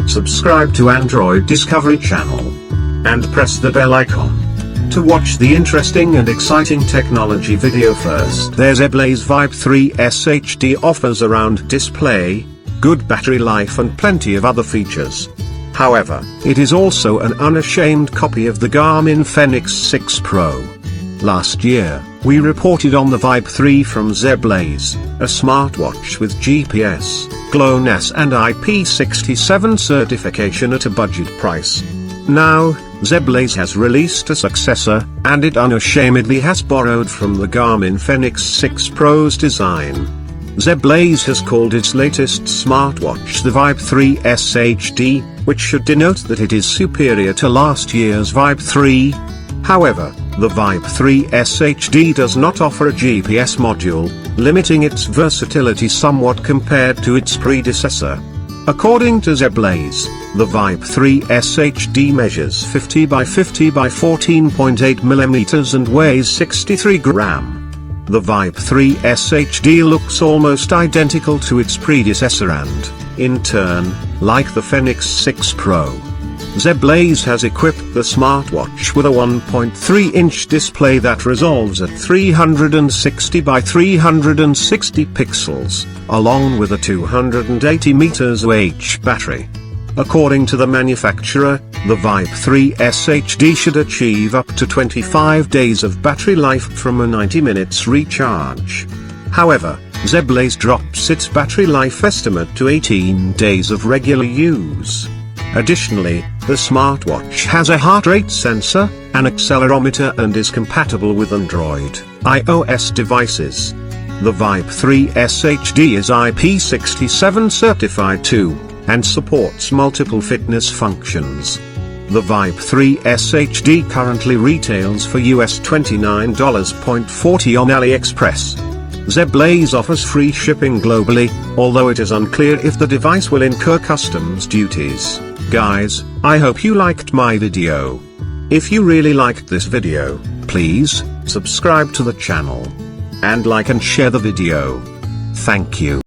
subscribe to Android Discovery Channel, and press the bell icon to watch the interesting and exciting technology video first. There's Zeblaze Vibe 3S HD offers around display, good battery life and plenty of other features. However, it is also an unashamed copy of the Garmin Fenix 6 Pro. Last year, we reported on the Vibe 3 from Zeblaze, a smartwatch with GPS, GLONASS and IP67 certification at a budget price. Now, Zeblaze has released a successor, and it unashamedly has borrowed from the Garmin Fenix 6 Pro's design. Zeblaze has called its latest smartwatch the Vibe 3S HD, which should denote that it is superior to last year's Vibe 3. However, the Vibe 3S HD does not offer a GPS module, limiting its versatility somewhat compared to its predecessor. According to Zeblaze, the Vibe 3S HD measures 50 by 50 by 14.8 mm and weighs 63 grams. The Vibe 3S HD looks almost identical to its predecessor and, in turn, like the Fenix 6 Pro. Zeblaze has equipped the smartwatch with a 1.3-inch display that resolves at 360 by 360 pixels, along with a 280 mAh battery. According to the manufacturer, the Vibe 3S HD should achieve up to 25 days of battery life from a 90 minutes recharge. However, Zeblaze drops its battery life estimate to 18 days of regular use. Additionally, the smartwatch has a heart rate sensor, an accelerometer and is compatible with Android, iOS devices. The Vibe 3S HD is IP67 certified too, and supports multiple fitness functions. The Vibe 3S HD currently retails for US $29.40 on AliExpress. Zeblaze offers free shipping globally, although it is unclear if the device will incur customs duties. Guys, I hope you liked my video. If you really liked this video, please subscribe to the channel and like and share the video. Thank you.